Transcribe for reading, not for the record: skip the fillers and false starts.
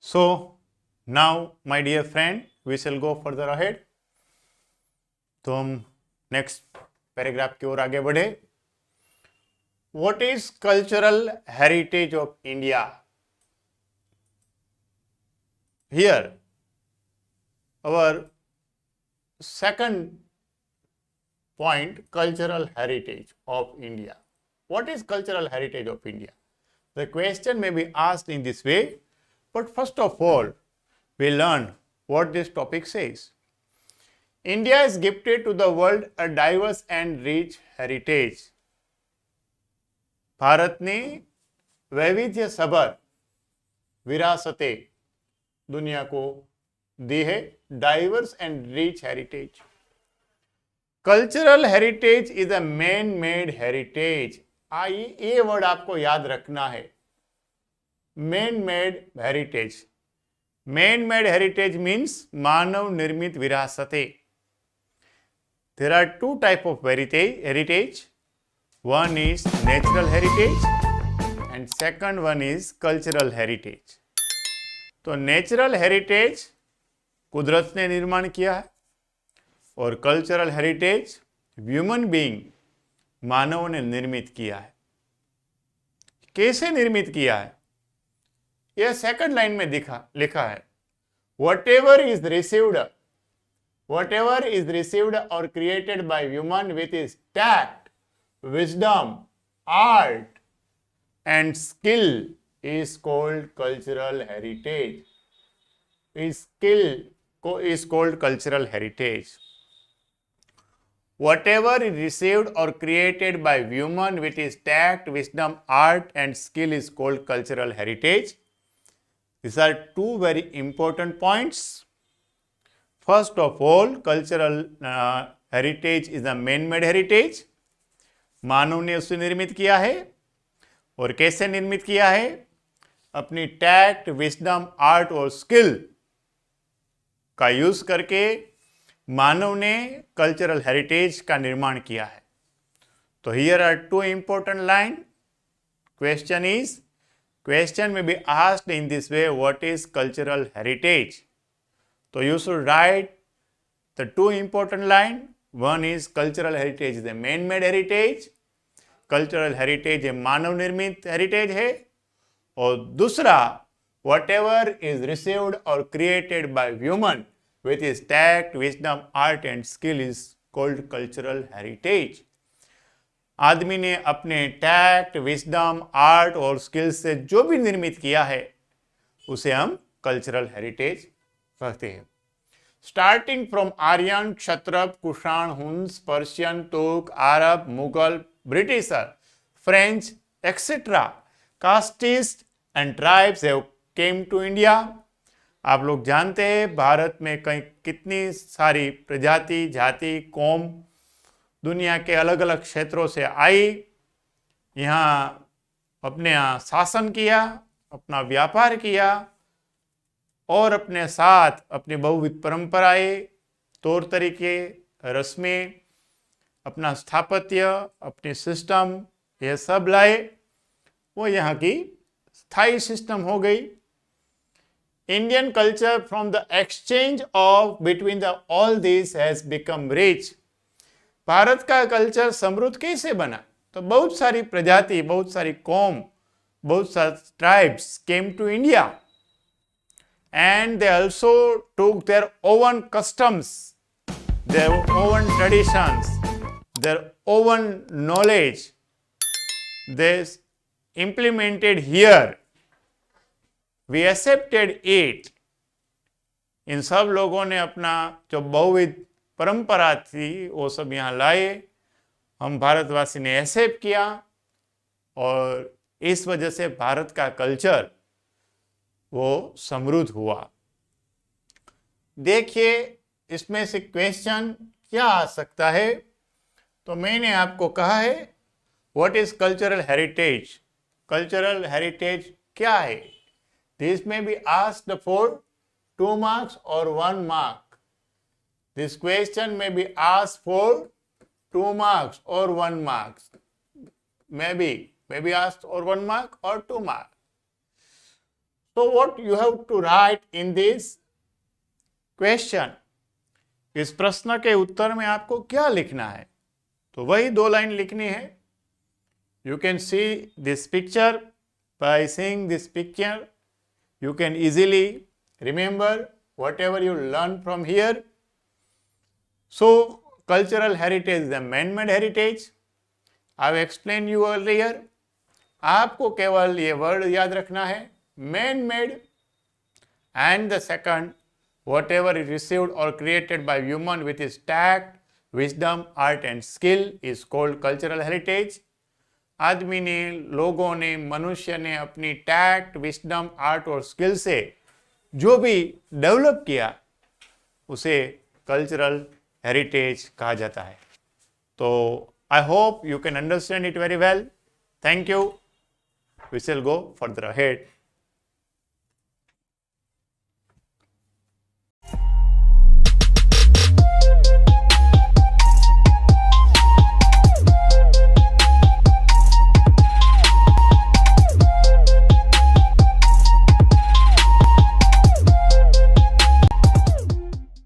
So now, my dear friend, we shall go further ahead. तो हम next paragraph की ओर आगे बढ़े. What is cultural heritage of India? Here, our second point, cultural heritage of India. What is cultural heritage of India? The question may be asked in this way, but first of all, we learn what this topic says. India is gifted to the world a diverse and rich heritage. भारतની वैविध्यसभर विरासतें दुनिया को दी है. Diverse and rich heritage. Cultural heritage is a man made heritage. ये word आपको याद रखना है. Man made heritage. Man made heritage means मानव निर्मित विरासतें. There are two types of heritage. One is natural heritage and second one is cultural heritage. तो natural heritage कुदरत ने निर्माण किया है और कल्चरल हेरिटेज ह्यूमन बीइंग मानव ने निर्मित किया है. कैसे निर्मित किया है यह सेकंड लाइन में लिखा है. Whatever is received or created by human with his tact, wisdom, art and skill is called cultural heritage. Is called cultural heritage. Whatever is received or created by human with his tact, wisdom, art and skill is called cultural heritage. These are two very important points. First of all, cultural heritage is a man-made heritage. मानव ने उसे निर्मित किया है. और कैसे निर्मित किया है? अपनी टैक्ट, विजडम, आर्ट और स्किल का यूज करके मानव ने कल्चरल हेरिटेज का निर्माण किया है. तो here are two important line. Question may be asked in this way, what is cultural heritage? So you should write the two important line. One is cultural heritage is a man-made heritage. Cultural heritage a मानव निर्मित heritage है. और दूसरा, whatever is received or created by human with his tact, wisdom, art and skill is called cultural heritage. आदमी ने अपने tact, wisdom, art और skill से जो भी निर्मित किया है उसे हम कल्चरल हेरिटेज कहते हैं. Starting from Aryan, Kshatrapa, Kushan, Huns, Persian, Turk, Arab, Mughal, Britisher, French etcetera, casteist and tribes have came to India. आप लोग जानते हैं भारत में कितनी सारी प्रजाति, जाति, कौम दुनिया के अलग अलग क्षेत्रों से आई. यहाँ अपने यहाँ शासन किया, अपना व्यापार किया और अपने साथ अपनी बहुविध परंपराएं, तौर तरीके, रस्में, अपना स्थापत्य, अपनी सिस्टम ये सब लाए. वो यहाँ की स्थायी सिस्टम हो गई. Indian culture from the exchange of between the all this has become rich. Bharat का कल्चर समृद्ध कैसे बना? तो बहुत सारी प्रजाति, बहुत सारी कौम, बहुत सारे tribes came to India and they also took their own customs, their own traditions, their own knowledge. They implemented here. We accepted it. इन सब लोगों ने अपना जो बहुविध परंपरा थी वो सब यहाँ लाए. हम भारतवासी ने एक्सेप्ट किया और इस वजह से भारत का कल्चर वो समृद्ध हुआ. देखिए इसमें से क्वेश्चन क्या आ सकता है. तो मैंने आपको कहा है what is cultural heritage. Cultural heritage क्या है? दिस में be asked for 2 marks or 1 mark. This question may be asked for 2 marks or 1 marks. Maybe asked or 1 mark or 2 marks. So what you have to write in this question? इस प्रश्न के उत्तर में आपको क्या लिखना है? तो वही 2 लाइन लिखनी है. You can see this picture. By seeing this picture, you can easily remember whatever you learn from here. So, cultural heritage is the man-made heritage. I've explained you earlier. आपको केवल ये वर्ड याद रखना है, man-made. And the second, whatever is received or created by human with his tact, wisdom, art and skill is called cultural heritage. आदमी ने, लोगों ने, मनुष्य ने अपनी टैक्ट, विस्डम, आर्ट और स्किल से जो भी डेवलप किया उसे कल्चरल हेरिटेज कहा जाता है. तो I hope you can understand it very well. Thank you. We will go further ahead.